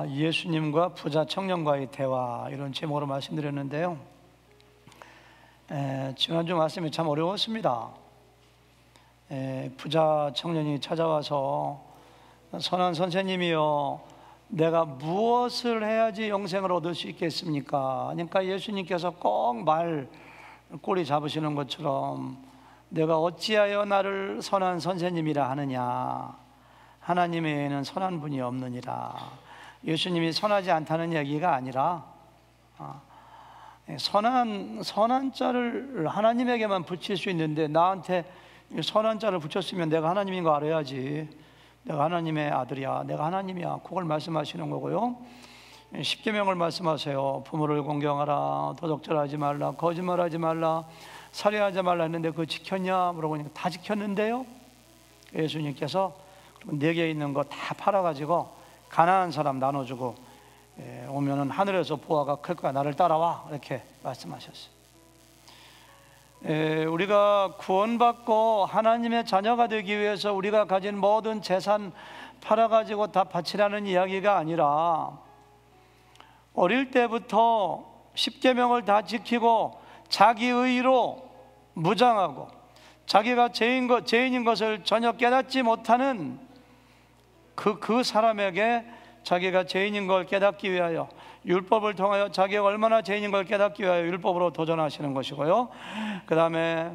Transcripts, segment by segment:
예수님과 부자 청년과의 대화, 이런 제목으로 말씀드렸는데요. 지난주 말씀이 참 어려웠습니다. 부자 청년이 찾아와서 선한 선생님이여, 내가 무엇을 해야지 영생을 얻을 수 있겠습니까? 그러니까 예수님께서 꼭 말 꼬리 잡으시는 것처럼 내가 어찌하여 나를 선한 선생님이라 하느냐, 하나님 외에는 선한 분이 없느니라. 예수님이 선하지 않다는 얘기가 아니라 선한 자를 하나님에게만 붙일 수 있는데, 나한테 선한 자를 붙였으면 내가 하나님인 거 알아야지. 내가 하나님의 아들이야, 내가 하나님이야, 그걸 말씀하시는 거고요. 십계명을 말씀하세요. 부모를 공경하라, 도적질하지 말라, 거짓말하지 말라, 살인하지 말라 했는데 그거 지켰냐 물어보니까 다 지켰는데요. 예수님께서 내게 있는 거 다 팔아가지고 가난한 사람 나눠주고 오면은 하늘에서 보화가 클 거야, 나를 따라와, 이렇게 말씀하셨어요. 우리가 구원받고 하나님의 자녀가 되기 위해서 우리가 가진 모든 재산 팔아가지고 다 바치라는 이야기가 아니라, 어릴 때부터 십계명을 다 지키고 자기 의로 무장하고 자기가 죄인인 것을 전혀 깨닫지 못하는 그 사람에게 자기가 죄인인 걸 깨닫기 위하여, 율법을 통하여 자기가 얼마나 죄인인 걸 깨닫기 위하여 율법으로 도전하시는 것이고요. 그 다음에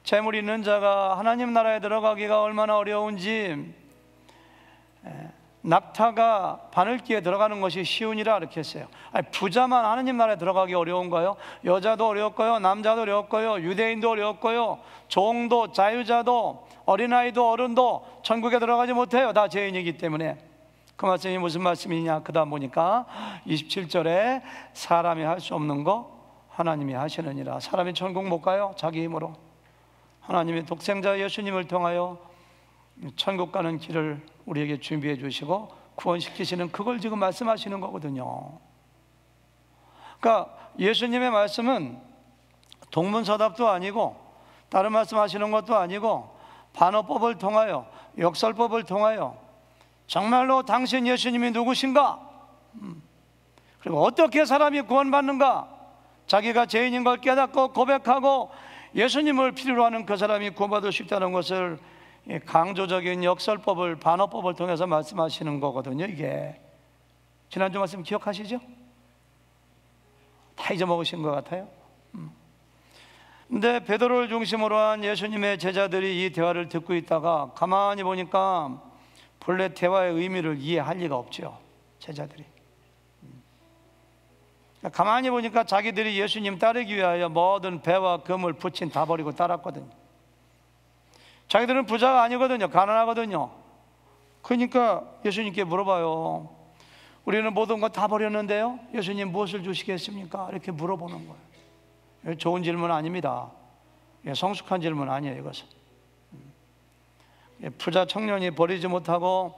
재물 있는 자가 하나님 나라에 들어가기가 얼마나 어려운지, 낙타가 바늘기에 들어가는 것이 쉬우니라, 이렇게 했어요. 아니, 부자만 하나님 나라에 들어가기 어려운가요? 여자도 어려웠고요, 남자도 어려웠고요, 유대인도 어려웠고요, 종도 자유자도 어린아이도 어른도 천국에 들어가지 못해요. 다 죄인이기 때문에. 그 말씀이 무슨 말씀이냐, 그 다음 보니까 27절에 사람이 할 수 없는 거 하나님이 하시느니라. 사람이 천국 못 가요, 자기 힘으로. 하나님의 독생자 예수님을 통하여 천국 가는 길을 우리에게 준비해 주시고 구원시키시는, 그걸 지금 말씀하시는 거거든요. 그러니까 예수님의 말씀은 동문서답도 아니고 다른 말씀하시는 것도 아니고, 반어법을 통하여, 역설법을 통하여 정말로 당신 예수님이 누구신가, 그리고 어떻게 사람이 구원받는가, 자기가 죄인인 걸 깨닫고 고백하고 예수님을 필요로 하는 그 사람이 구원받을 수 있다는 것을 강조적인 역설법을, 반어법을 통해서 말씀하시는 거거든요. 이게 지난주 말씀 기억하시죠? 다 잊어먹으신 것 같아요. 근데 베드로를 중심으로 한 예수님의 제자들이 이 대화를 듣고 있다가 가만히 보니까 본래 대화의 의미를 이해할 리가 없죠, 제자들이. 가만히 보니까 자기들이 예수님 따르기 위하여 모든 배와 금을 부친 다 버리고 따랐거든요. 자기들은 부자가 아니거든요, 가난하거든요. 그러니까 예수님께 물어봐요. 우리는 모든 거 다 버렸는데요, 예수님 무엇을 주시겠습니까? 이렇게 물어보는 거예요. 좋은 질문 아닙니다. 성숙한 질문 아니에요, 이것은. 부자 청년이 버리지 못하고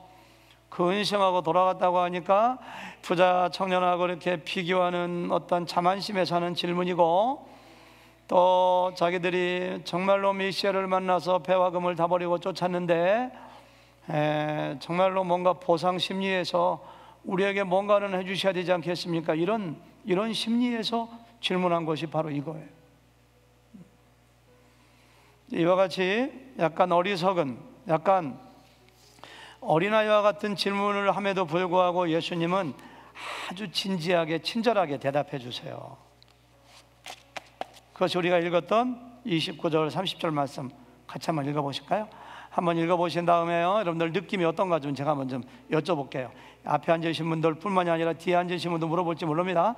근심하고 돌아갔다고 하니까 부자 청년하고 이렇게 비교하는 어떤 자만심에 사는 질문이고, 또 자기들이 정말로 메시아를 만나서 배와 금을 다 버리고 쫓았는데 정말로 뭔가 보상 심리에서 우리에게 뭔가는 해주셔야 되지 않겠습니까? 이런 심리에서 질문한 것이 바로 이거예요. 이와 같이 약간 어리석은, 약간 어린아이와 같은 질문을 함에도 불구하고 예수님은 아주 진지하게 친절하게 대답해 주세요. 그것이 우리가 읽었던 29절 30절 말씀 같이 한번 읽어보실까요? 한번 읽어보신 다음에요, 여러분들 느낌이 어떤가 좀 제가 먼저 여쭤볼게요. 앞에 앉으신 분들 뿐만이 아니라 뒤에 앉으신 분도 물어볼지 모릅니다.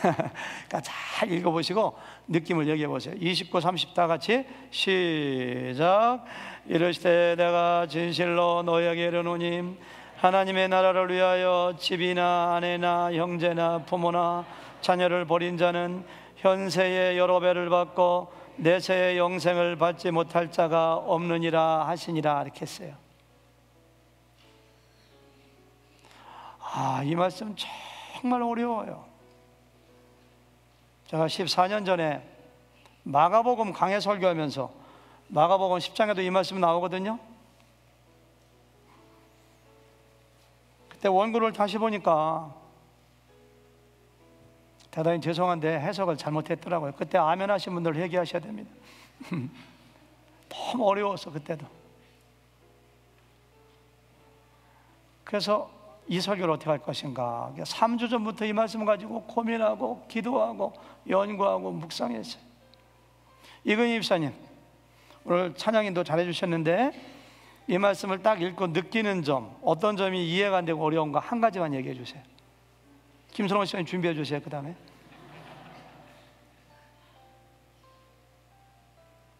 그러니까 잘 읽어보시고 느낌을 얘기해 보세요. 29, 30 다 같이 시작. 이르시되 내가 진실로 너희에게 이르노니 하나님의 나라를 위하여 집이나 아내나 형제나 부모나 자녀를 버린 자는 현세의 여러 배를 받고 내세의 영생을 받지 못할 자가 없느니라 하시니라, 이렇게 했어요. 이 말씀 정말 어려워요. 제가 14년 전에 마가복음 강해 설교하면서 마가복음 10장에도 이 말씀 나오거든요. 그때 원고를 다시 보니까 대단히 죄송한데 해석을 잘못했더라고요. 그때 아멘 하신 분들 회개하셔야 됩니다. 너무 어려워서 그때도. 그래서 이 설교를 어떻게 할 것인가 3주 전부터 이 말씀을 가지고 고민하고 기도하고 연구하고 묵상했어요. 이근희 집사님 오늘 찬양인도 잘해 주셨는데 이 말씀을 딱 읽고 느끼는 점, 어떤 점이 이해가 안 되고 어려운가 한 가지만 얘기해 주세요. 김선호 씨님 준비해 주세요. 그 다음에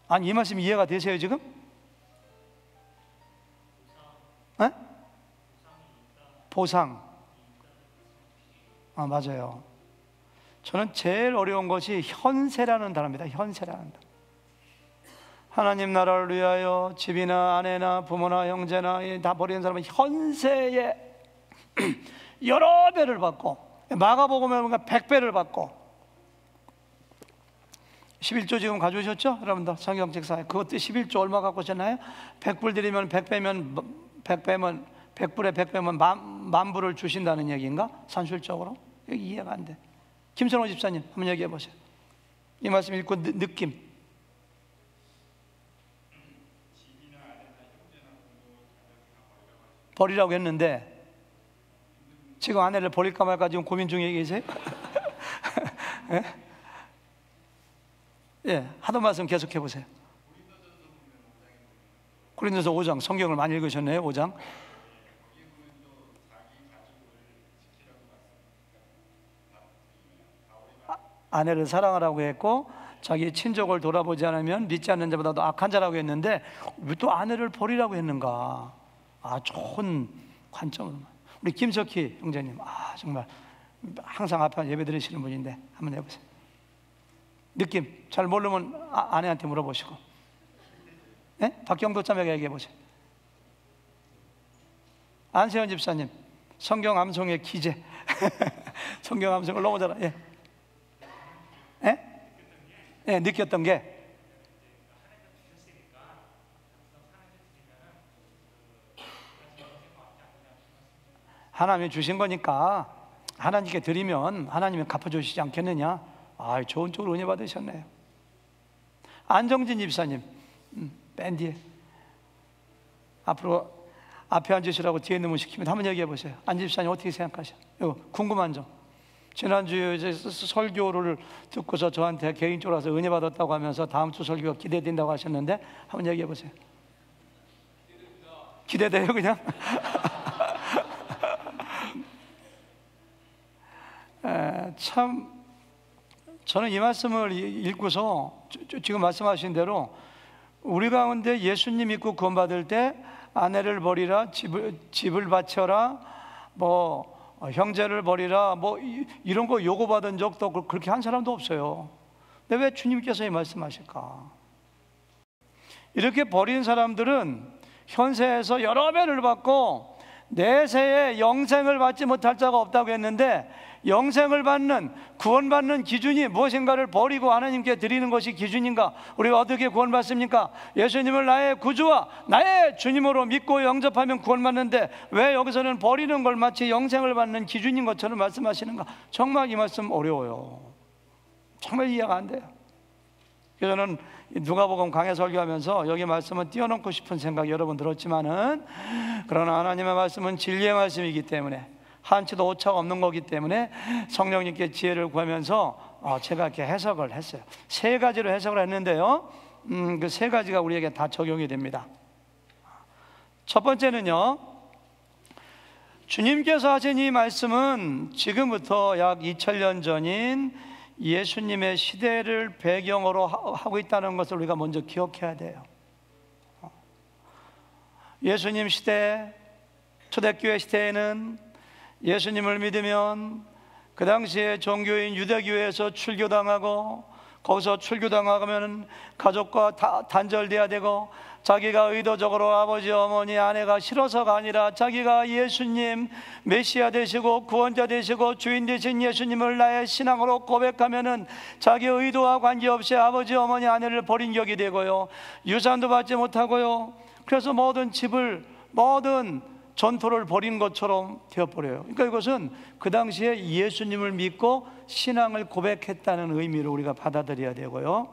아니 이 말씀 이해가 되세요 지금? 네? 보상. 맞아요. 저는 제일 어려운 것이 현세라는 단어입니다. 현세라는 단어. 하나님 나라를 위하여 집이나 아내나 부모나 형제나 다 버리는 사람은 현세에 여러 배를 받고, 마가복음에 보면 100배를 받고. 11조 지금 가져오셨죠? 여러분들 성경책사에 그것도 11조 얼마 갖고 오셨나요? 100불 드리면 100배면 100불에 100배면 만불을 주신다는 얘기인가? 산술적으로? 여기 이해가 안 돼. 김선호 집사님 한번 얘기해 보세요. 이 말씀 읽고 느낌. 버리라고 했는데 지금 아내를 버릴까 말까 지금 고민 중에 계세요? 예? 예, 하던 말씀 계속해 보세요. 고린도서 5장 성경을 많이 읽으셨네요. 5장. 아내를 사랑하라고 했고 자기 친족을 돌아보지 않으면 믿지 않는 자보다도 악한 자라고 했는데 왜 또 아내를 버리라고 했는가? 좋은 관점으로. 우리 김석희 형제님, 정말 항상 앞에 예배 드리시는 분인데 한번 해보세요. 느낌 잘 모르면 아내한테 물어보시고. 네? 박경도 자매가 얘기해 보세요. 안세현 집사님, 성경 암송의 기재. 성경 암송을 너무 잘하. 예. 예? 예, 느꼈던 게 하나님이 주신 거니까 하나님께 드리면 하나님이 갚아주시지 않겠느냐. 좋은 쪽으로 은혜 받으셨네요. 안정진 집사님, 맨 뒤에 앞으로 앞에 앉으시라고 뒤에 있는 분 시키면 한번 얘기해 보세요. 안 집사님 어떻게 생각하세요? 이거 궁금한 점. 지난주에 이제 설교를 듣고서 저한테 개인적으로 와서 은혜 받았다고 하면서 다음 주 설교가 기대된다고 하셨는데 한번 얘기해 보세요. 기대돼요 그냥? 참 저는 이 말씀을 읽고서 지금 말씀하신 대로 우리 가운데 예수님 믿고 구원받을 때 아내를 버리라, 집을 바쳐라, 형제를 버리라, 이런 거 요구받은 적도 그렇게 한 사람도 없어요. 근데 왜 주님께서 이 말씀하실까? 이렇게 버린 사람들은 현세에서 여러 배를 받고 내세에 영생을 받지 못할 자가 없다고 했는데, 영생을 받는, 구원받는 기준이 무엇인가를 버리고 하나님께 드리는 것이 기준인가? 우리가 어떻게 구원받습니까? 예수님을 나의 구주와 나의 주님으로 믿고 영접하면 구원받는데 왜 여기서는 버리는 걸 마치 영생을 받는 기준인 것처럼 말씀하시는가? 정말 이 말씀 어려워요. 정말 이해가 안 돼요. 그래서 저는 누가복음 강해 설교하면서 여기 말씀은 띄워놓고 싶은 생각이 여러 번 들었지만은, 그러나 하나님의 말씀은 진리의 말씀이기 때문에 한치도 오차가 없는 거기 때문에 성령님께 지혜를 구하면서 제가 이렇게 해석을 했어요. 세 가지로 해석을 했는데요, 그 세 가지가 우리에게 다 적용이 됩니다. 첫 번째는요, 주님께서 하신 이 말씀은 지금부터 약 2000년 전인 예수님의 시대를 배경으로 하고 있다는 것을 우리가 먼저 기억해야 돼요. 예수님 시대, 초대교회 시대에는 예수님을 믿으면 그 당시에 종교인 유대교회에서 출교당하고, 거기서 출교당하면 가족과 단절돼야 되고, 자기가 의도적으로 아버지, 어머니, 아내가 싫어서가 아니라 자기가 예수님 메시아 되시고 구원자 되시고 주인 되신 예수님을 나의 신앙으로 고백하면은 자기의 의도와 관계없이 아버지, 어머니, 아내를 버린 격이 되고요, 유산도 받지 못하고요, 그래서 모든 집을, 모든 전토를 벌인 것처럼 되어버려요. 그러니까 이것은 그 당시에 예수님을 믿고 신앙을 고백했다는 의미로 우리가 받아들여야 되고요.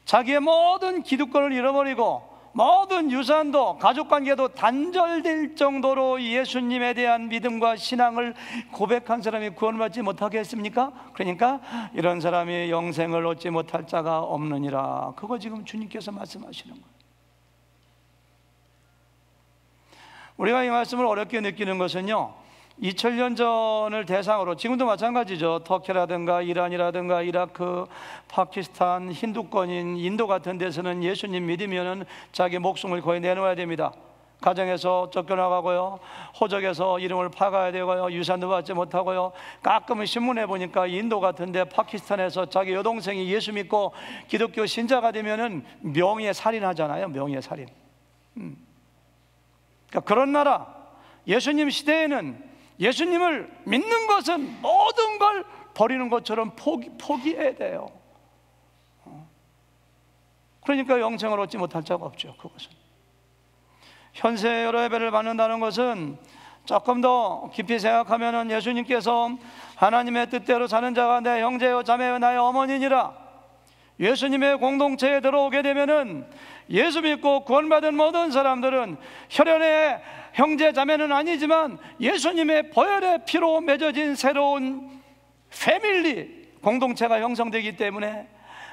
자기의 모든 기득권을 잃어버리고 모든 유산도 가족관계도 단절될 정도로 예수님에 대한 믿음과 신앙을 고백한 사람이 구원받지 못하겠습니까? 그러니까 이런 사람이 영생을 얻지 못할 자가 없느니라. 그거 지금 주님께서 말씀하시는 거예요. 우리가 이 말씀을 어렵게 느끼는 것은요, 2000년 전을 대상으로, 지금도 마찬가지죠. 터키라든가 이란이라든가 이라크, 파키스탄, 힌두권인 인도 같은 데서는 예수님 믿으면 자기 목숨을 거의 내놓아야 됩니다. 가정에서 쫓겨나가고요, 호적에서 이름을 파가야 되고요, 유산도 받지 못하고요. 가끔은 신문에 보니까 인도 같은데 파키스탄에서 자기 여동생이 예수 믿고 기독교 신자가 되면은 명예살인하잖아요. 명예살인. 그러니까 그런 나라, 예수님 시대에는 예수님을 믿는 것은 모든 걸 버리는 것처럼 포기해야 돼요. 그러니까 영생을 얻지 못할 자가 없죠. 그것은 현세 여러 예배를 받는다는 것은 조금 더 깊이 생각하면 예수님께서 하나님의 뜻대로 사는 자가 내 형제요 자매요 나의 어머니니라, 예수님의 공동체에 들어오게 되면은 예수 믿고 구원받은 모든 사람들은 혈연의 형제 자매는 아니지만 예수님의 보혈의 피로 맺어진 새로운 패밀리 공동체가 형성되기 때문에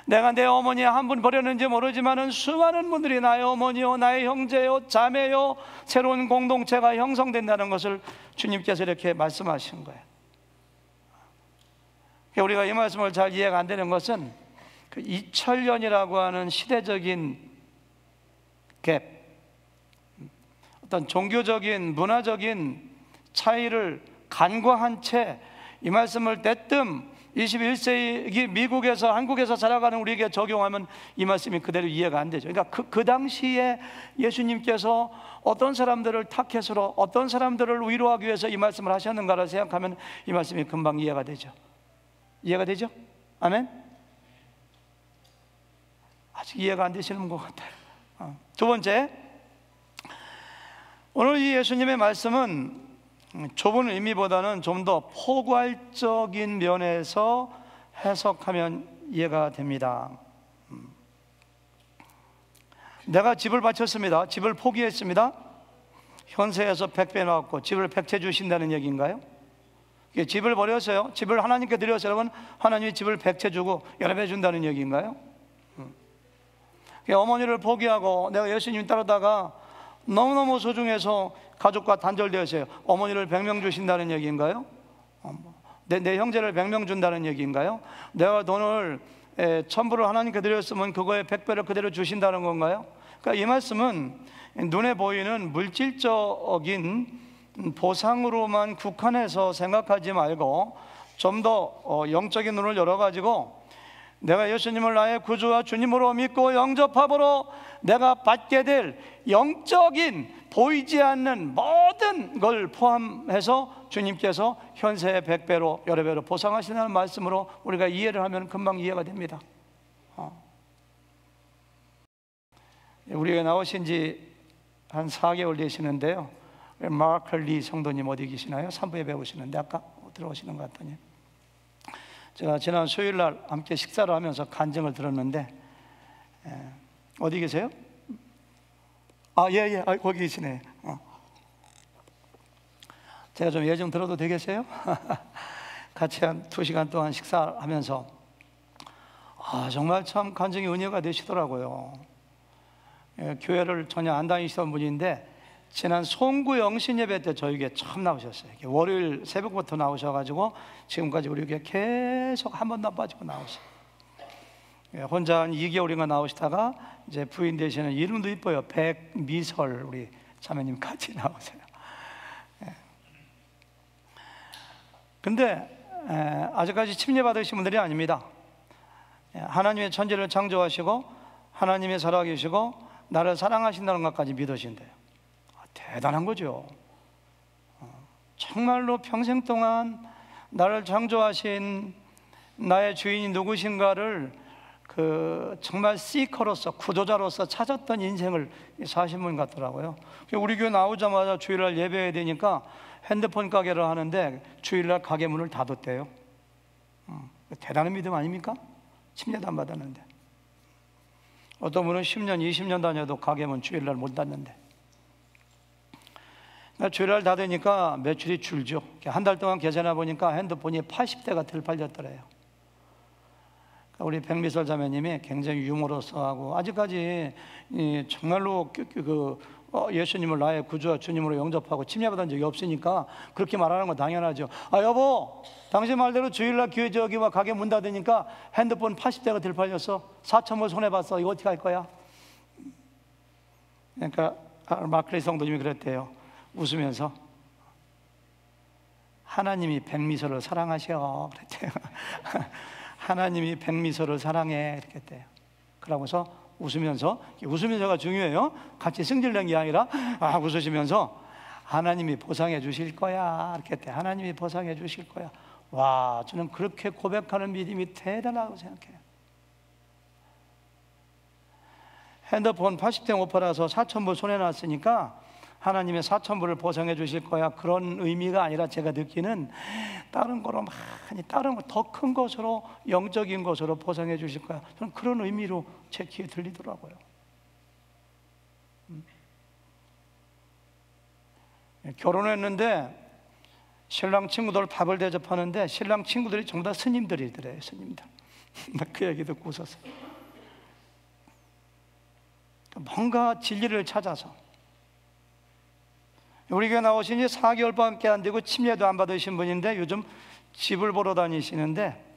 내가 내 어머니 한 분 버렸는지 모르지만 수많은 분들이 나의 어머니요 나의 형제요 자매요 새로운 공동체가 형성된다는 것을 주님께서 이렇게 말씀하신 거예요. 우리가 이 말씀을 잘 이해가 안 되는 것은 그 2000년이라고 하는 시대적인 갭, 어떤 종교적인 문화적인 차이를 간과한 채 이 말씀을 대뜸 21세기 미국에서 한국에서 살아가는 우리에게 적용하면 이 말씀이 그대로 이해가 안 되죠. 그러니까 그 당시에 예수님께서 어떤 사람들을 타겟으로 어떤 사람들을 위로하기 위해서 이 말씀을 하셨는가를 생각하면 이 말씀이 금방 이해가 되죠. 이해가 되죠? 아멘? 아직 이해가 안 되시는 것 같아요. 두 번째, 오늘 이 예수님의 말씀은 좁은 의미보다는 좀 더 포괄적인 면에서 해석하면 이해가 됩니다. 내가 집을 바쳤습니다. 집을 포기했습니다. 현세에서 100배 나왔고 집을 100채 주신다는 얘기인가요? 집을 버렸어요. 집을 하나님께 드렸어요. 여러분, 하나님이 집을 100채 주고 여러 배 준다는 얘기인가요? 어머니를 포기하고 내가 예수님 따르다가 너무너무 소중해서 가족과 단절되었어요. 어머니를 100명 주신다는 얘기인가요? 내 형제를 100명 준다는 얘기인가요? 내가 돈을 1000불을 하나님께 드렸으면 그거에 100배를 그대로 주신다는 건가요? 그러니까 이 말씀은 눈에 보이는 물질적인 보상으로만 국한해서 생각하지 말고 좀 더 영적인 눈을 열어가지고 내가 예수님을 나의 구주와 주님으로 믿고 영접함으로 내가 받게 될 영적인 보이지 않는 모든 걸 포함해서 주님께서 현세의 100배로 여러 배로 보상하신다는 말씀으로 우리가 이해를 하면 금방 이해가 됩니다. 우리가 나오신 지 한 4개월 되시는데요, 마크 리 성도님 어디 계시나요? 3부에 배우시는데 아까 들어오시는 것 같더니 제가 지난 수요일 날 함께 식사를 하면서 간증을 들었는데, 어디 계세요? 예, 거기 계시네. 제가 좀 예정 들어도 되겠어요? 같이 한 2시간 동안 식사하면서 정말 참 간증이 은혜가 되시더라고요. 교회를 전혀 안 다니시던 분인데 지난 송구 영신 예배 때 저에게 처음 나오셨어요. 월요일 새벽부터 나오셔가지고 지금까지 우리에게 계속 한 번도 안 빠지고 나오셔요. 혼자 한 2개월인가 나오시다가 이제 부인 되시는, 이름도 이뻐요, 백미설 우리 자매님 같이 나오세요. 근데 아직까지 침례 받으신 분들이 아닙니다. 하나님의 천지를 창조하시고 하나님이 살아계시고 나를 사랑하신다는 것까지 믿으신대요. 대단한 거죠. 정말로 평생 동안 나를 창조하신 나의 주인이 누구신가를 정말 시커로서, 구조자로서 찾았던 인생을 사신 분 같더라고요. 우리 교회 나오자마자 주일날 예배해야 되니까 핸드폰 가게를 하는데 주일날 가게 문을 닫았대요. 대단한 믿음 아닙니까? 침례도 안 받았는데. 어떤 분은 10년, 20년 다녀도 가게 문 주일날 못 닫는데. 주일날 닫으니까 매출이 줄죠. 한 달 동안 계산해 보니까 핸드폰이 80대가 덜 팔렸더래요. 우리 백미설 자매님이 굉장히 유머러스하고, 아직까지 정말로 예수님을 나의 구주와 주님으로 영접하고 침례받은 적이 없으니까 그렇게 말하는 건 당연하죠. 여보, 당신 말대로 주일날 교회 저기와 가게 문 닫으니까 핸드폰 80대가 덜 팔렸어. 4,000불 손해봤어. 이거 어떻게 할 거야? 그러니까 마클리 성도님이 그랬대요. 웃으면서, 하나님이 백미설을 사랑하셔 그랬대요. 하나님이 백미설을 사랑해 이렇게 했대요. 그러고서 웃으면서가 중요해요. 같이 승질낸 게 아니라 웃으시면서 하나님이 보상해 주실 거야 이렇게 했대요. 하나님이 보상해 주실 거야. 와, 저는 그렇게 고백하는 믿음이 대단하다고 생각해요. 핸드폰 80대 못 팔아서 4,000불 손해났으니까 하나님의 4,000불을 보상해 주실 거야, 그런 의미가 아니라 제가 느끼는 다른 거로 많이, 다른 거 더 큰 것으로, 영적인 것으로 보상해 주실 거야, 저는 그런 의미로 제 귀에 들리더라고요. 결혼했는데 신랑 친구들 밥을 대접하는데 신랑 친구들이 전부 다 스님들이더래요. 스님들. 그 얘기 듣고 웃었어요. 뭔가 진리를 찾아서. 우리 교회 나오신 지 4개월밖에 안 되고 침례도 안 받으신 분인데 요즘 집을 보러 다니시는데,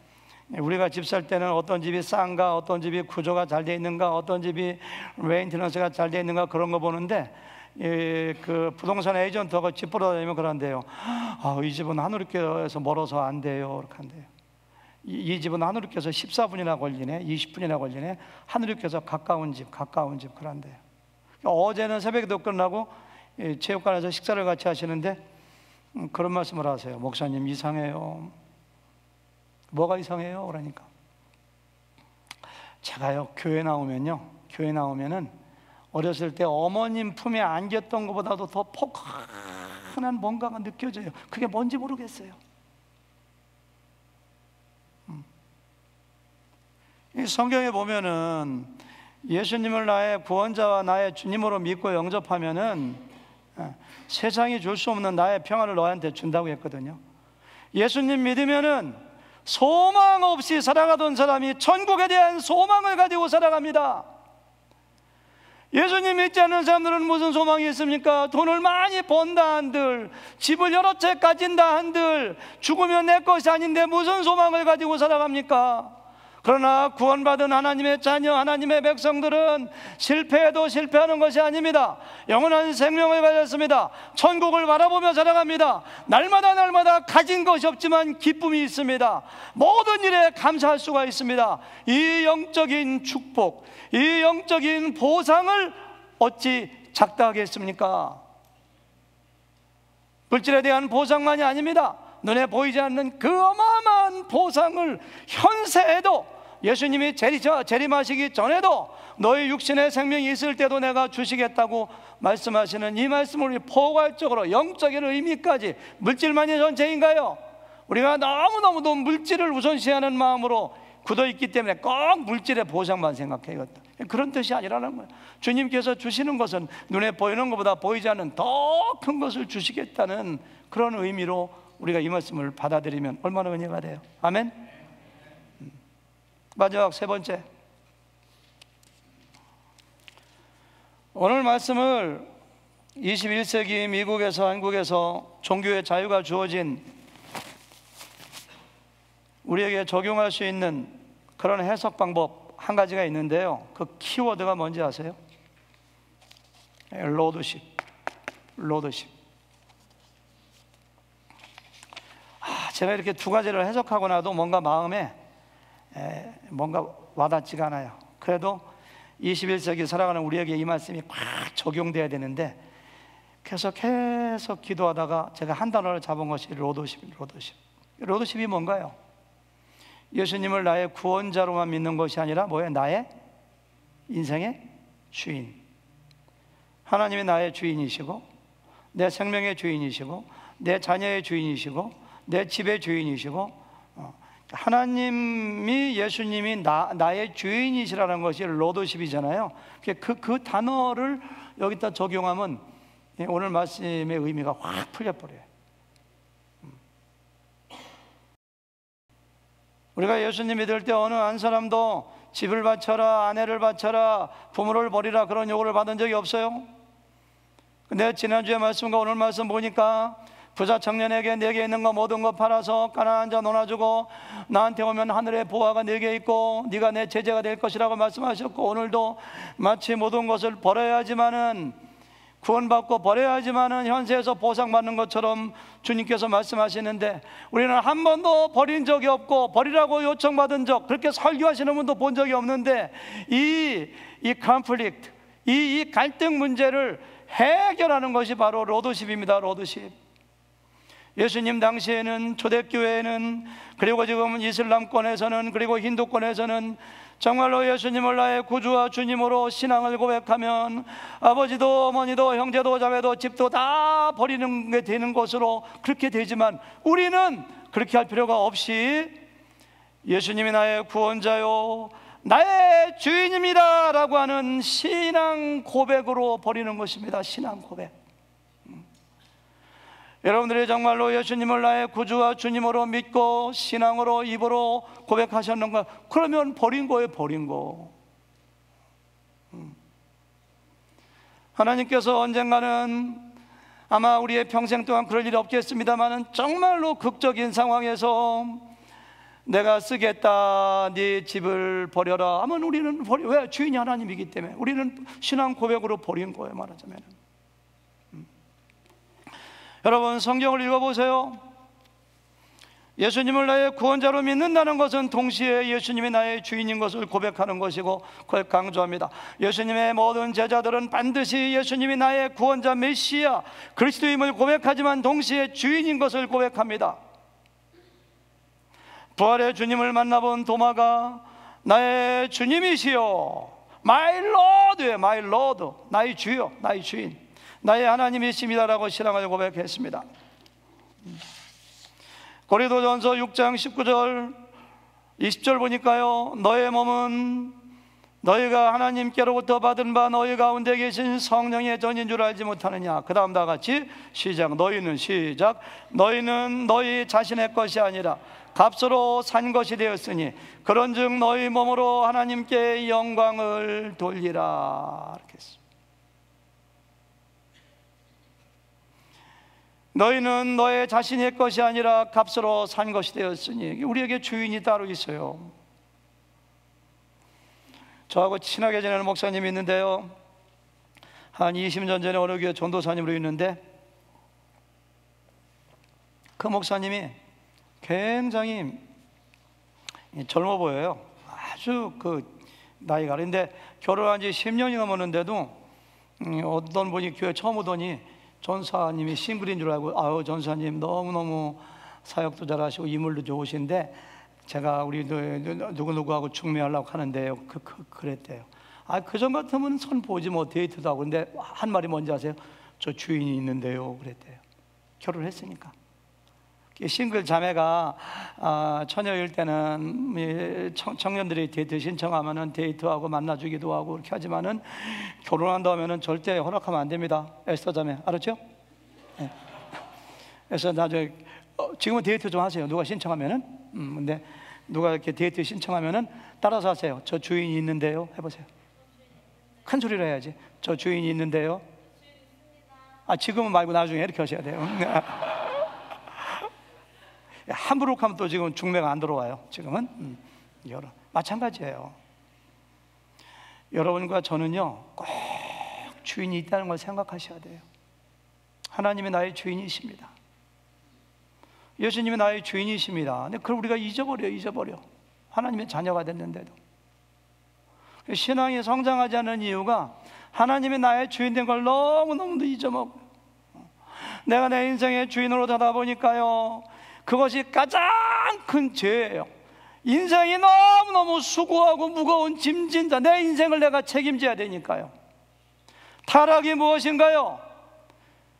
우리가 집 살 때는 어떤 집이 싼가, 어떤 집이 구조가 잘 돼 있는가, 어떤 집이 메인테넌스가 잘 돼 있는가, 그런 거 보는데, 그 부동산 에이전트가 집 보러 다니면 그런데요. 이 집은 하늘교에서 멀어서 안 돼요 이렇게 한대요. 이 집은 하늘교에서 14분이나 걸리네, 20분이나 걸리네. 하늘교에서 가까운 집 그런데요. 어제는 새벽에도 끝나고 체육관에서 식사를 같이 하시는데 그런 말씀을 하세요. 목사님, 이상해요. 뭐가 이상해요? 그러니까 제가요, 교회 나오면은 어렸을 때 어머님 품에 안겼던 것보다도 더 포근한 뭔가가 느껴져요. 그게 뭔지 모르겠어요. 이 성경에 보면은 예수님을 나의 구원자와 나의 주님으로 믿고 영접하면은 세상이 줄 수 없는 나의 평안을 너한테 준다고 했거든요. 예수님 믿으면은 소망 없이 살아가던 사람이 천국에 대한 소망을 가지고 살아갑니다. 예수님 믿지 않는 사람들은 무슨 소망이 있습니까? 돈을 많이 번다 한들, 집을 여러 채 가진다 한들, 죽으면 내 것이 아닌데 무슨 소망을 가지고 살아갑니까? 그러나 구원받은 하나님의 자녀, 하나님의 백성들은 실패해도 실패하는 것이 아닙니다. 영원한 생명을 가졌습니다. 천국을 바라보며 살아갑니다. 날마다 가진 것이 없지만 기쁨이 있습니다. 모든 일에 감사할 수가 있습니다. 이 영적인 축복, 이 영적인 보상을 어찌 작다하겠습니까? 물질에 대한 보상만이 아닙니다. 눈에 보이지 않는 그 어마어마한 보상을 현세에도, 예수님이 재림하시기 전에도 너희 육신의 생명이 있을 때도 내가 주시겠다고 말씀하시는 이 말씀을 포괄적으로 영적인 의미까지, 물질만이 전체인가요? 우리가 너무너무도 물질을 우선시하는 마음으로 굳어있기 때문에 꼭 물질의 보상만 생각해요. 그런 뜻이 아니라는 거예요. 주님께서 주시는 것은 눈에 보이는 것보다 보이지 않는 더 큰 것을 주시겠다는 그런 의미로 우리가 이 말씀을 받아들이면 얼마나 은혜가 돼요. 아멘. 마지막 세 번째, 오늘 말씀을 21세기 미국에서, 한국에서 종교의 자유가 주어진 우리에게 적용할 수 있는 그런 해석 방법 한 가지가 있는데요. 그 키워드가 뭔지 아세요? 로드십. 제가 이렇게 두 가지를 해석하고 나도 뭔가 마음에 뭔가 와닿지가 않아요. 그래도 21세기 살아가는 우리에게 이 말씀이 꽉 적용돼야 되는데, 계속 기도하다가 제가 한 단어를 잡은 것이 로드십이 뭔가요? 예수님을 나의 구원자로만 믿는 것이 아니라 뭐예요? 나의 인생의 주인. 하나님이 나의 주인이시고 내 생명의 주인이시고 내 자녀의 주인이시고 내 집의 주인이시고, 하나님이, 예수님이 나의 주인이시라는 것이 로드십이잖아요. 그 단어를 여기다 적용하면 오늘 말씀의 의미가 확 풀려버려요. 우리가 예수님 믿을 때 어느 한 사람도 집을 바쳐라, 아내를 바쳐라, 부모를 버리라 그런 요구를 받은 적이 없어요. 근데 지난주에 말씀과 오늘 말씀 보니까 부자 청년에게 내게 있는 거 모든 거 팔아서 가난한 자 놀아주고 나한테 오면 하늘에 보화가 네게 있고 네가 내 제자가 될 것이라고 말씀하셨고, 오늘도 마치 모든 것을 버려야지만은, 구원받고 버려야지만은 현세에서 보상받는 것처럼 주님께서 말씀하시는데, 우리는 한 번도 버린 적이 없고 버리라고 요청받은 적, 그렇게 설교하시는 분도 본 적이 없는데, 이 컨플릭트, 이 갈등 문제를 해결하는 것이 바로 로드십입니다. 로드십. 예수님 당시에는, 초대교회에는, 그리고 지금 이슬람권에서는, 그리고 힌두권에서는 정말로 예수님을 나의 구주와 주님으로 신앙을 고백하면 아버지도 어머니도 형제도 자매도 집도 다 버리는 게 되는 것으로 그렇게 되지만, 우리는 그렇게 할 필요가 없이 예수님이 나의 구원자요 나의 주인입니다 라고 하는 신앙 고백으로 버리는 것입니다. 신앙 고백. 여러분들이 정말로 예수님을 나의 구주와 주님으로 믿고 신앙으로, 입으로 고백하셨는가? 그러면 버린 거예요. 버린 거. 하나님께서 언젠가는, 아마 우리의 평생 동안 그럴 일이 없겠습니다만, 정말로 극적인 상황에서 내가 쓰겠다, 네 집을 버려라 하면 우리는 왜? 주인이 하나님이기 때문에 우리는 신앙 고백으로 버린 거예요, 말하자면. 여러분, 성경을 읽어보세요. 예수님을 나의 구원자로 믿는다는 것은 동시에 예수님이 나의 주인인 것을 고백하는 것이고, 그걸 강조합니다. 예수님의 모든 제자들은 반드시 예수님이 나의 구원자 메시아 그리스도임을 고백하지만 동시에 주인인 것을 고백합니다. 부활의 주님을 만나본 도마가 나의 주님이시여, My Lord예요. My Lord, 나의 주여, 나의 주인, 나의 하나님이십니다라고 신앙을 고백했습니다. 고린도전서 6장 19절 20절 보니까요, 너의 몸은 너희가 하나님께로부터 받은 바 너희 가운데 계신 성령의 전인 줄 알지 못하느냐. 그 다음 다 같이 시작. 너희는, 시작. 너희는 너희 자신의 것이 아니라 값으로 산 것이 되었으니 그런즉 너희 몸으로 하나님께 영광을 돌리라. 이렇게 했습니다. 너희는 너의 자신의 것이 아니라 값으로 산 것이 되었으니, 우리에게 주인이 따로 있어요. 저하고 친하게 지내는 목사님이 있는데요, 한 20년 전에 어느 교회 전도사님으로 있는데, 그 목사님이 굉장히 젊어 보여요. 아주 나이가. 그런데 결혼한 지 10년이 넘었는데도 어떤 분이 교회 처음 오더니 전사님이 싱글인 줄 알고, 아유 전사님 너무너무 사역도 잘하시고 인물도 좋으신데 제가 우리 누구누구하고 중매하려고 하는데요. 그랬대요. 그전 같으면 선 보지 뭐 데이트도 하고. 근데 한 말이 뭔지 아세요? 저 주인이 있는데요. 그랬대요. 결혼했으니까. 싱글 자매가 처녀일 때는 청년들이 데이트 신청하면은 데이트하고 만나주기도 하고 그렇게 하지만은, 결혼한다 하면은 절대 허락하면 안 됩니다. 에스더 자매 알았죠? 네. 그래서 나중에 지금은 데이트 좀 하세요. 누가 신청하면은. 근데 누가 이렇게 데이트 신청하면은 따라서 하세요. 저 주인이 있는데요. 해보세요. 큰 소리로 해야지. 저 주인이 있는데요. 지금은 말고 나중에 이렇게 하셔야 돼요. 함부로 하면 또 지금 중매가 안 들어와요. 지금은 마찬가지예요. 여러분과 저는요, 꼭 주인이 있다는 걸 생각하셔야 돼요. 하나님이 나의 주인이십니다. 예수님이 나의 주인이십니다. 근데 그걸 우리가 잊어버려. 하나님의 자녀가 됐는데도. 신앙이 성장하지 않는 이유가 하나님이 나의 주인 된 걸 너무너무 잊어먹어요. 내가 내 인생의 주인으로 되다 보니까요, 그것이 가장 큰 죄예요. 인생이 너무너무 수고하고 무거운 짐진다. 내 인생을 내가 책임져야 되니까요. 타락이 무엇인가요?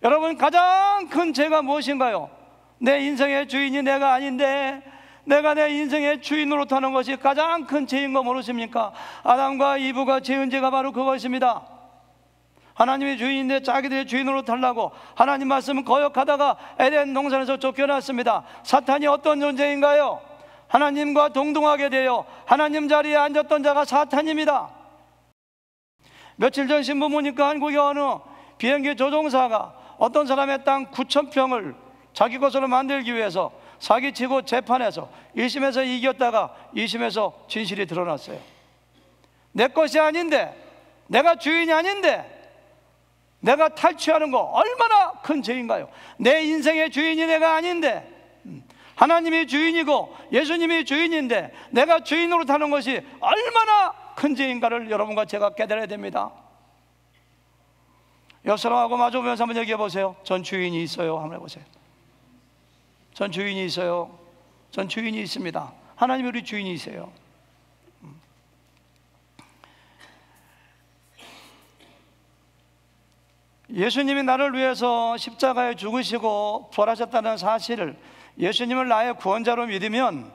여러분, 가장 큰 죄가 무엇인가요? 내 인생의 주인이 내가 아닌데 내가 내 인생의 주인 노릇하는 것이 가장 큰 죄인 거 모르십니까? 아담과 이브가 지은 죄가 바로 그것입니다. 하나님이 주인인데 자기들의 주인 노릇하려고 하나님 말씀을 거역하다가 에덴 동산에서 쫓겨났습니다. 사탄이 어떤 존재인가요? 하나님과 동등하게 되어 하나님 자리에 앉았던 자가 사탄입니다. 며칠 전 신문 보니까 한국의 어느 비행기 조종사가 어떤 사람의 땅 9,000평을 자기 것으로 만들기 위해서 사기치고 재판에서 1심에서 이겼다가 2심에서 진실이 드러났어요. 내 것이 아닌데, 내가 주인이 아닌데 내가 탈취하는 거 얼마나 큰 죄인가요? 내 인생의 주인이 내가 아닌데, 하나님이 주인이고 예수님이 주인인데 내가 주인으로 타는 것이 얼마나 큰 죄인가를 여러분과 제가 깨달아야 됩니다. 옆 사람하고 마주보면서 한번 얘기해 보세요. 전 주인이 있어요. 한번 해보세요. 전 주인이 있어요. 전 주인이 있습니다. 하나님이 우리 주인이세요. 예수님이 나를 위해서 십자가에 죽으시고 부활하셨다는 사실을, 예수님을 나의 구원자로 믿으면,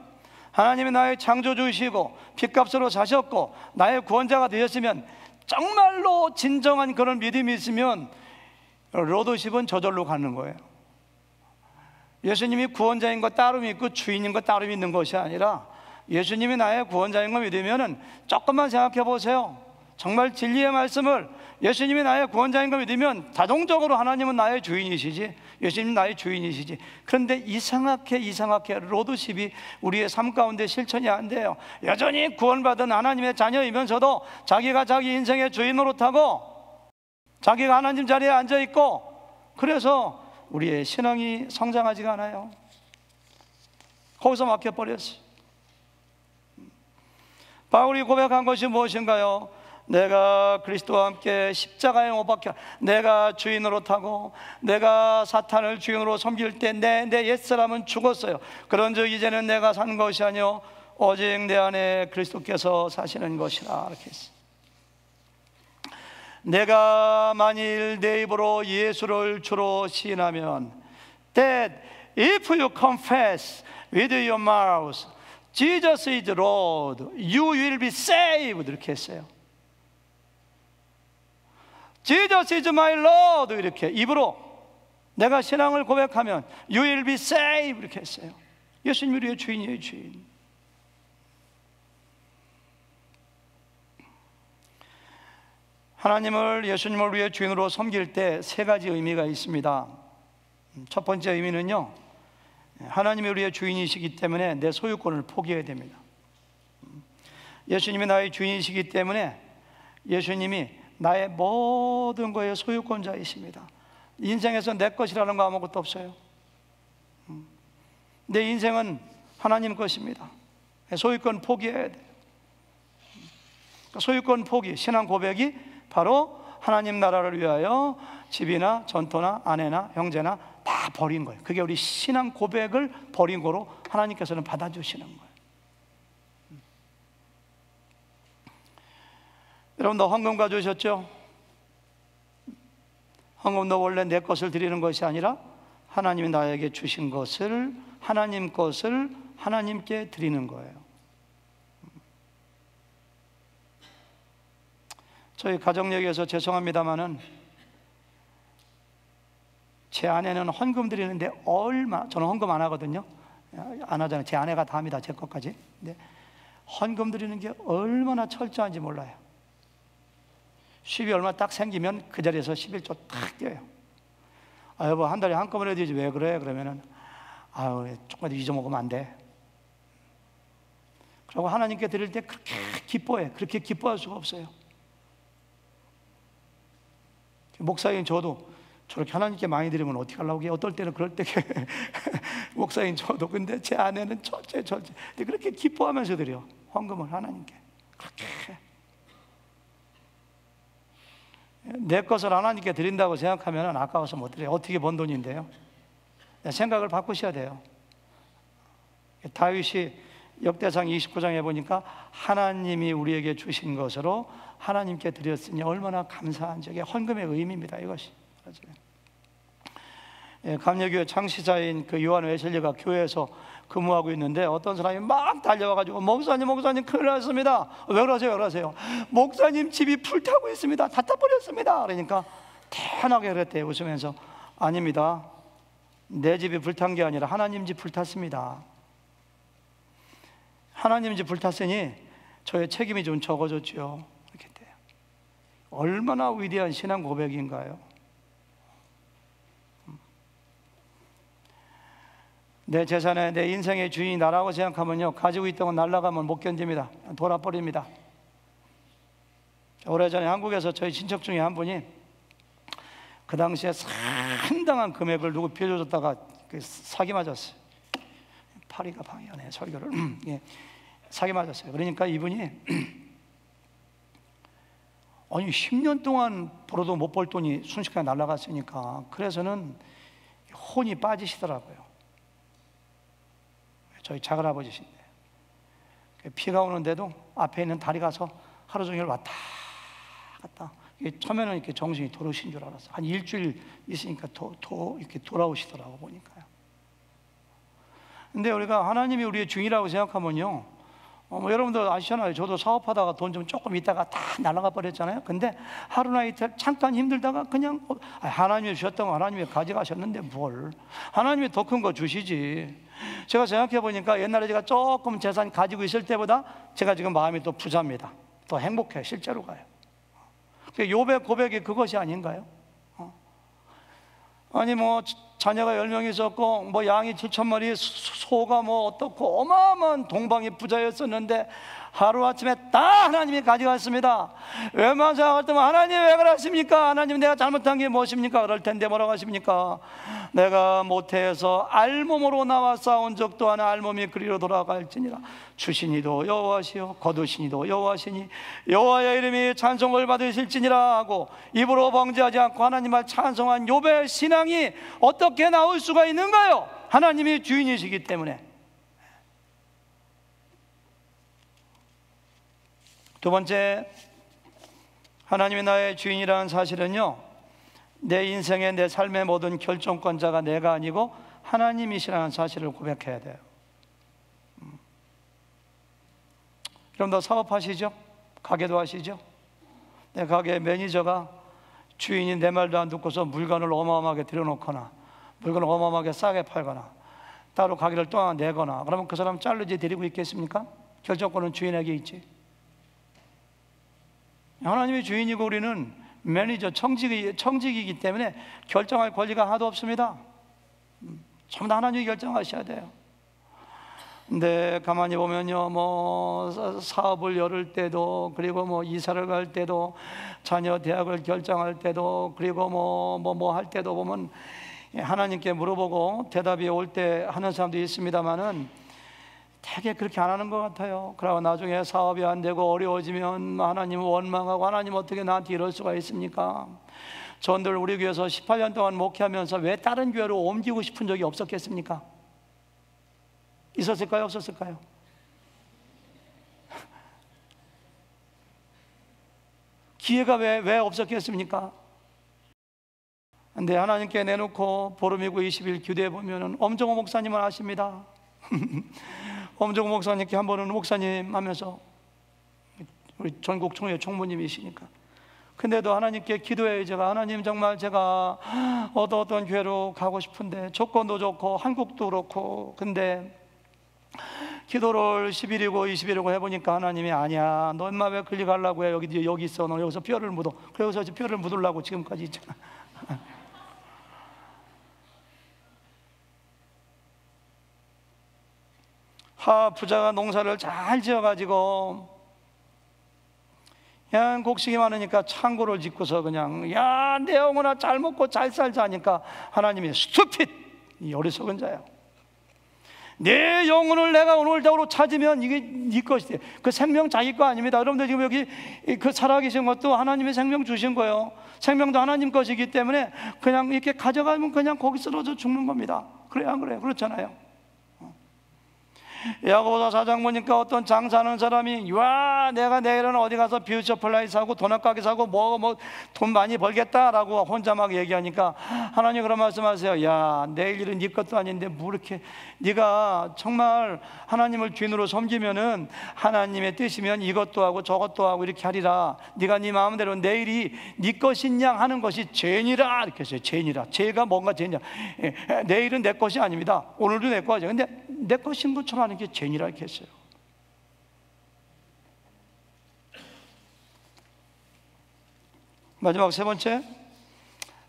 하나님이 나의 창조주시고 핏값으로 사셨고 나의 구원자가 되셨으면, 정말로 진정한 그런 믿음이 있으면 로드십은 저절로 가는 거예요. 예수님이 구원자인 것 따로 믿고 주인인 것 따로 믿는 것이 아니라, 예수님이 나의 구원자인 걸 믿으면 조금만 생각해 보세요. 정말 진리의 말씀을, 예수님이 나의 구원자인 걸 믿으면 자동적으로 하나님은 나의 주인이시지, 예수님은 나의 주인이시지. 그런데 이상하게 로드십이 우리의 삶 가운데 실천이 안 돼요. 여전히 구원받은 하나님의 자녀이면서도 자기가 자기 인생의 주인 노릇하고 자기가 하나님 자리에 앉아있고, 그래서 우리의 신앙이 성장하지가 않아요. 거기서 막혀버렸어요. 바울이 고백한 것이 무엇인가요? 내가 그리스도와 함께 십자가에 못 박혀 내가 주인으로 타고 내가 사탄을 주인으로 섬길 때 내 옛사람은 죽었어요. 그런즉 이제는 내가 산 것이 아니요 오직 내 안에 그리스도께서 사시는 것이라. 이렇게 했어요. 내가 만일 내 입으로 예수를 주로 시인하면, that if you confess with your mouth Jesus is Lord, you will be saved. 이렇게 했어요. Jesus is my Lord, 이렇게 입으로 내가 신앙을 고백하면 You will be saved, 이렇게 했어요. 예수님이 우리의 주인이에요, 주인. 하나님을, 예수님을 우리의 주인으로 섬길 때 세 가지 의미가 있습니다. 첫 번째 의미는요, 하나님이 우리의 주인이시기 때문에 내 소유권을 포기해야 됩니다. 예수님이 나의 주인이시기 때문에 예수님이 나의 모든 것의 소유권자이십니다. 인생에서 내 것이라는 거 아무것도 없어요. 내 인생은 하나님 것입니다. 소유권 포기해야 돼요. 소유권 포기, 신앙 고백이 바로 하나님 나라를 위하여 집이나 전토나 아내나 형제나 다 버린 거예요. 그게 우리 신앙 고백을 버린 거로 하나님께서는 받아주시는 거예요. 여러분도 헌금 가져오셨죠? 헌금도 원래 내 것을 드리는 것이 아니라 하나님이 나에게 주신 것을, 하나님 것을 하나님께 드리는 거예요. 저희 가정 얘기해서 죄송합니다마는 제 아내는 헌금 드리는데 저는 헌금 안 하거든요. 안 하잖아요. 제 아내가 다 합니다. 제 것까지. 근데 헌금 드리는 게 얼마나 철저한지 몰라요. 10이 얼마 딱 생기면 그 자리에서 11조 탁 띄어요. 아, 여보, 한 달에 한꺼번에 드리지 왜 그래? 그러면은, 아유, 조금만 잊어먹으면 안 돼. 그리고 하나님께 드릴 때 그렇게 기뻐해. 그렇게 기뻐할 수가 없어요. 목사인 저도 저렇게 하나님께 많이 드리면 어떻게 하려고 해요? 어떨 때는 그럴 때 목사인 저도. 근데 제 아내는 절제. 근데 그렇게 기뻐하면서 드려. 헌금을 하나님께. 그렇게. 내 것을 하나님께 드린다고 생각하면 아까워서 못 드려요. 어떻게 번 돈인데요? 생각을 바꾸셔야 돼요. 다윗이 역대상 29장에 보니까 하나님이 우리에게 주신 것으로 하나님께 드렸으니 얼마나 감사한 적의 헌금의 의미입니다. 이것이. 감리교회 창시자인 그 요한 웨슬리가 교회에서 근무하고 있는데 어떤 사람이 막 달려와가지고 목사님 큰일 났습니다. 왜 그러세요? 목사님 집이 불타고 있습니다. 다 타버렸습니다. 그러니까 태연하게 그랬대요. 웃으면서 아닙니다. 내 집이 불탄 게 아니라 하나님 집 불탔습니다. 하나님 집 불탔으니 저의 책임이 좀 적어졌죠. 이렇게 돼요. 얼마나 위대한 신앙 고백인가요? 내 재산에 내 인생의 주인이 나라고 생각하면요, 가지고 있던 건 날아가면 못 견딥니다. 돌아버립니다. 오래전에 한국에서 저희 친척 중에 한 분이 그 당시에 상당한 금액을 누구 빌려줬다가 사기 맞았어요. 파리가 방해하네 설교를. 예, 사기 맞았어요. 그러니까 이분이 아니 10년 동안 벌어도 못 벌 돈이 순식간에 날아갔으니까 그래서는 혼이 빠지시더라고요. 저희 작은아버지신데 비가 오는데도 앞에 있는 다리 가서 하루 종일 왔다 갔다. 처음에는 이렇게 정신이 돌아오신 줄 알았어요. 한 일주일 있으니까 이렇게 돌아오시더라고 보니까요. 근데 우리가 하나님이 우리의 주인이라고 생각하면요, 여러분들 아시잖아요. 저도 사업하다가 돈 좀 조금 있다가 다 날아가 버렸잖아요. 근데 하루나 이틀 잠깐 힘들다가 그냥 하나님이 주셨던 거 하나님이 가져가셨는데 뭘, 하나님이 더 큰 거 주시지. 제가 생각해 보니까 옛날에 제가 조금 재산 가지고 있을 때보다 제가 지금 마음이 더 부자입니다. 더 행복해요. 실제로 가요. 욥의 고백이 그것이 아닌가요? 아니 뭐 자녀가 10명 있었고 뭐 양이 7,000마리, 소가 뭐 어떻고 어마어마한 동방의 부자였었는데 하루아침에 다 하나님이 가져갔습니다. 웬만한 생각할 때면 하나님 왜 그러십니까? 하나님 내가 잘못한 게 무엇입니까? 그럴 텐데 뭐라고 하십니까? 내가 모태에서 알몸으로 나와 싸운 적 또한 알몸이 그리로 돌아갈지니라. 주시니도 여호와시요 거두시니도 여호와시니 여호와의 이름이 찬송을 받으실지니라 하고 입으로 범죄하지 않고 하나님을 찬송한 욥의 신앙이 어떻게 나올 수가 있는가요? 하나님이 주인이시기 때문에. 두 번째, 하나님이 나의 주인이라는 사실은요, 내 인생의 내 삶의 모든 결정권자가 내가 아니고 하나님이시라는 사실을 고백해야 돼요. 여러분도 사업하시죠? 가게도 하시죠? 내 가게 매니저가 주인이 내 말도 안 듣고서 물건을 어마어마하게 들여놓거나 물건을 어마어마하게 싸게 팔거나 따로 가게를 또 하나 내거나 그러면 그 사람 잘르지 데리고 있겠습니까? 결정권은 주인에게 있지. 하나님의 주인이고 우리는 매니저, 청직이기 때문에 결정할 권리가 하나도 없습니다. 전부 다 하나님이 결정하셔야 돼요. 근데 가만히 보면요, 뭐 사업을 열을 때도, 그리고 뭐 이사를 갈 때도, 자녀 대학을 결정할 때도, 그리고 뭐 할 때도 보면 하나님께 물어보고 대답이 올 때 하는 사람도 있습니다만은 되게 그렇게 안 하는 것 같아요. 그러고 나중에 사업이 안 되고 어려워지면 하나님 원망하고 하나님 어떻게 나한테 이럴 수가 있습니까? 저들 우리 교회에서 18년 동안 목회하면서 왜 다른 교회로 옮기고 싶은 적이 없었겠습니까? 있었을까요? 없었을까요? 기회가 왜 없었겠습니까? 근데 하나님께 내놓고 보름이고 20일 기도해 보면은 엄정호 목사님은 아십니다. 엄정호 목사님께 한 번은 목사님 하면서 우리 전국 총회 총무님이시니까 근데도 하나님께 기도해요. 제가 하나님 정말 제가 어떤 교회로 가고 싶은데 조건도 좋고 한국도 그렇고 근데 기도를 10일이고 20일이고 해보니까 하나님이 아니야 너 엄마 왜 끌리 가려고 해 여기 있어 너 여기서 뼈를 묻어 그래서 뼈를 묻으려고 지금까지 있잖아. 부자가 농사를 잘 지어가지고 그냥 곡식이 많으니까 창고를 짓고서 그냥 야 내 영혼아 잘 먹고 잘 살자 하니까 하나님이 스투핏 이 어리석은 자야 내 영혼을 내가 오늘자로 찾으면 이게 네 것이 돼. 그 생명 자기 거 아닙니다. 여러분들 지금 여기 그 살아계신 것도 하나님의 생명 주신 거예요. 생명도 하나님 것이기 때문에 그냥 이렇게 가져가면 그냥 거기 쓰러져 죽는 겁니다. 그래요 안 그래요? 그렇잖아요. 야고보서 4장 보니까 어떤 장사하는 사람이 와 내가 내일은 어디 가서 퓨처 플라이 사고 도넛가게 사고 뭐 돈 많이 벌겠다라고 혼자 막 얘기하니까 하나님 그런 말씀하세요. 야 내일 일은 네 것도 아닌데 뭐 이렇게 네가 정말 하나님을 주인으로 섬기면은 하나님의 뜻이면 이것도 하고 저것도 하고 이렇게 하리라. 네가 네 마음대로 내일이 네 것인 양 하는 것이 죄니라 이렇게 했어요. 죄니라. 죄가 뭔가 죄냐. 내일은 내 것이 아닙니다. 오늘도 내 거죠. 근데 내 것인 것처럼 하는 게 죄니라 이렇게 했어요. 마지막 세 번째,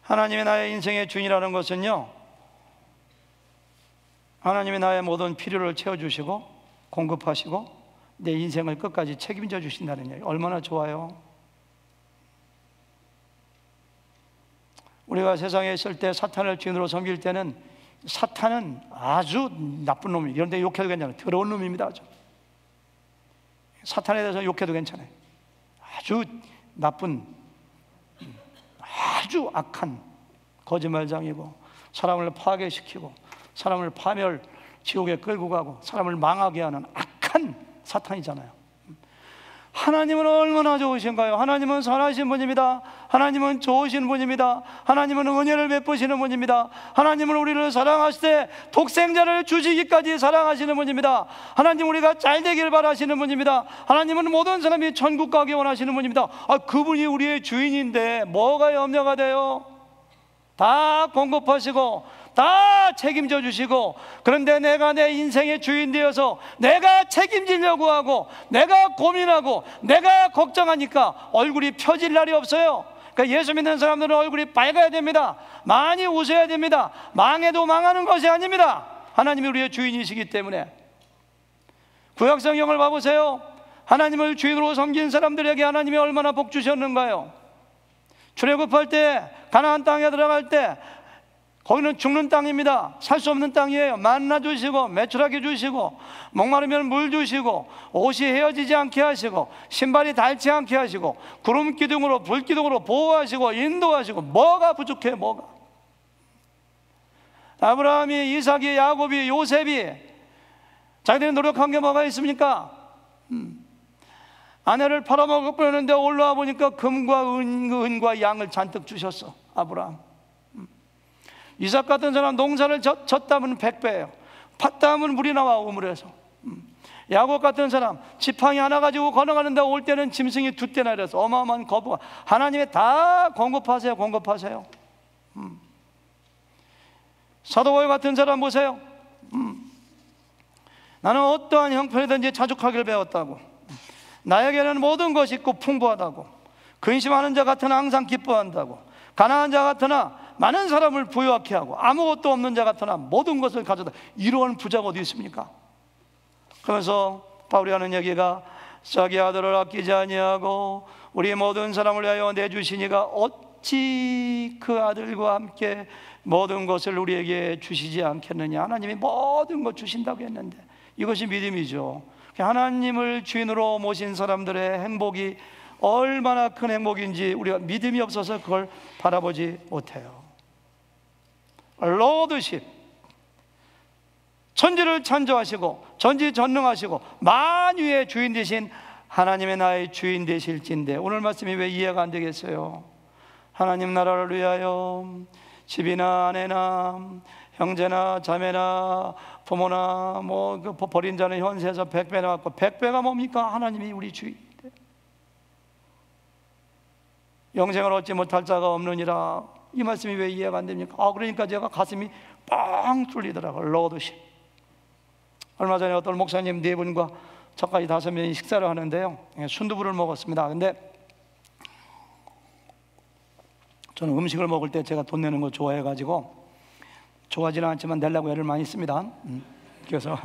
하나님이 나의 인생의 주인이라는 것은요, 하나님이 나의 모든 필요를 채워주시고 공급하시고 내 인생을 끝까지 책임져 주신다는 얘기. 얼마나 좋아요. 우리가 세상에 있을 때 사탄을 주인으로 섬길 때는 사탄은 아주 나쁜 놈이에요. 그런데 욕해도 괜찮아요. 더러운 놈입니다. 아주. 사탄에 대해서 욕해도 괜찮아요. 아주 나쁜, 아주 악한 거짓말장이고 사람을 파괴시키고 사람을 파멸 지옥에 끌고 가고 사람을 망하게 하는 악한 사탄이잖아요. 하나님은 얼마나 좋으신가요? 하나님은 선하신 분입니다. 하나님은 좋으신 분입니다. 하나님은 은혜를 베푸시는 분입니다. 하나님은 우리를 사랑하실 때 독생자를 주시기까지 사랑하시는 분입니다. 하나님 우리가 잘 되길 바라시는 분입니다. 하나님은 모든 사람이 천국 가기 원하시는 분입니다. 그분이 우리의 주인인데 뭐가 염려가 돼요? 다 공급하시고 다 책임져 주시고, 그런데 내가 내 인생의 주인 되어서 내가 책임지려고 하고 내가 고민하고 내가 걱정하니까 얼굴이 펴질 날이 없어요. 그러니까 예수 믿는 사람들은 얼굴이 밝아야 됩니다. 많이 웃어야 됩니다. 망해도 망하는 것이 아닙니다. 하나님이 우리의 주인이시기 때문에. 구약 성경을 봐보세요. 하나님을 주인으로 섬긴 사람들에게 하나님이 얼마나 복 주셨는가요? 출애굽할 때, 가나안 땅에 들어갈 때 거기는 죽는 땅입니다. 살 수 없는 땅이에요. 만나 주시고 메추라기 주시고 목마르면 물 주시고 옷이 헤어지지 않게 하시고 신발이 닳지 않게 하시고 구름 기둥으로 불 기둥으로 보호하시고 인도하시고. 뭐가 부족해? 뭐가? 아브라함이, 이삭이, 야곱이, 요셉이 자기들이 노력한 게 뭐가 있습니까? 아내를 팔아먹을 뻔했는데 올라와 보니까 금과 은과 양을 잔뜩 주셨어. 아브라함. 이삭 같은 사람 농사를 졌다면 100배예요. 팠다면 물이 나와 우물에서. 야곱 같은 사람 지팡이 하나 가지고 걸어가는데 올 때는 짐승이 2대나 이래서 어마어마한 거부가. 하나님이 다 공급하세요. 공급하세요. 사도 바울 같은 사람 보세요. 나는 어떠한 형편이든지 자족하기를 배웠다고. 나에게는 모든 것이 있고 풍부하다고. 근심하는 자 같으나 항상 기뻐한다고. 가난한 자 같으나 많은 사람을 부유하게 하고 아무것도 없는 자 같으나 모든 것을 가져다. 이러한 부자가 어디 있습니까? 그러면서 바울이 하는 얘기가 자기 아들을 아끼지 아니하고 우리 모든 사람을 위하여 내주시니가 어찌 그 아들과 함께 모든 것을 우리에게 주시지 않겠느냐. 하나님이 모든 것 주신다고 했는데 이것이 믿음이죠. 하나님을 주인으로 모신 사람들의 행복이 얼마나 큰 행복인지 우리가 믿음이 없어서 그걸 바라보지 못해요. 로드십, 천지를 창조하시고 전지전능하시고 만유의 주인 되신 하나님의 나의 주인 되실진데 오늘 말씀이 왜 이해가 안 되겠어요? 하나님 나라를 위하여 집이나 아내나 형제나 자매나 부모나 그 버린 자는 현세에서 100배 나왔고 100배가 뭡니까? 하나님이 우리 주인인데 영생을 얻지 못할 자가 없느니라. 이 말씀이 왜 이해가 안 됩니까? 그러니까 제가 가슴이 뻥 뚫리더라고요. 로드십. 얼마 전에 어떤 목사님 4분과 저까지 5명이 식사를 하는데요, 순두부를 먹었습니다. 근데 저는 음식을 먹을 때 제가 돈 내는 거 좋아해가지고 좋아하지는 않지만 내려고 애를 많이 씁니다. 그래서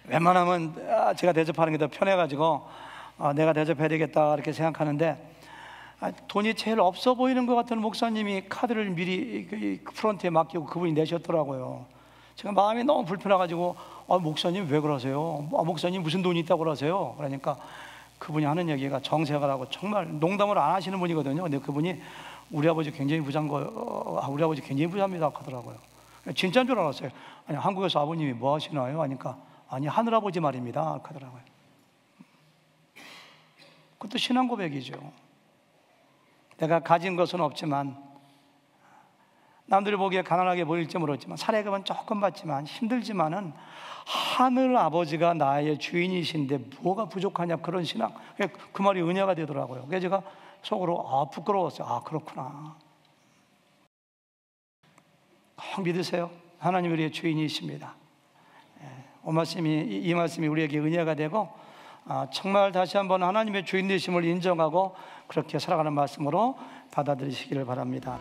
웬만하면 제가 대접하는 게 더 편해가지고 내가 대접해야 되겠다 이렇게 생각하는데 돈이 제일 없어 보이는 것 같은 목사님이 카드를 미리 프런트에 맡기고 그분이 내셨더라고요. 제가 마음이 너무 불편해가지고 목사님 왜 그러세요? 목사님 무슨 돈이 있다고 그러세요? 그러니까 그분이 하는 얘기가 정색을 정말 농담을 안 하시는 분이거든요. 근데 그분이 우리 아버지 굉장히 부자인 거, 우리 아버지 굉장히 부자입니다 하더라고요. 진짜인 줄 알았어요. 아니 한국에서 아버님이 뭐 하시나요? 하니까 아니 하늘아버지 말입니다 하더라고요. 그것도 신앙 고백이죠. 내가 가진 것은 없지만, 남들이 보기에 가난하게 보일지 모르지만, 사례금은 조금 받지만 힘들지만은 하늘 아버지가 나의 주인이신데 뭐가 부족하냐, 그런 신앙. 그 말이 은혜가 되더라고요. 그래서 제가 속으로 부끄러웠어요. 그렇구나. 꼭 믿으세요. 하나님 우리의 주인이십니다. 이 말씀이 우리에게 은혜가 되고, 정말 다시 한번 하나님의 주인 되심을 인정하고 그렇게 살아가는 말씀으로 받아들이시기를 바랍니다.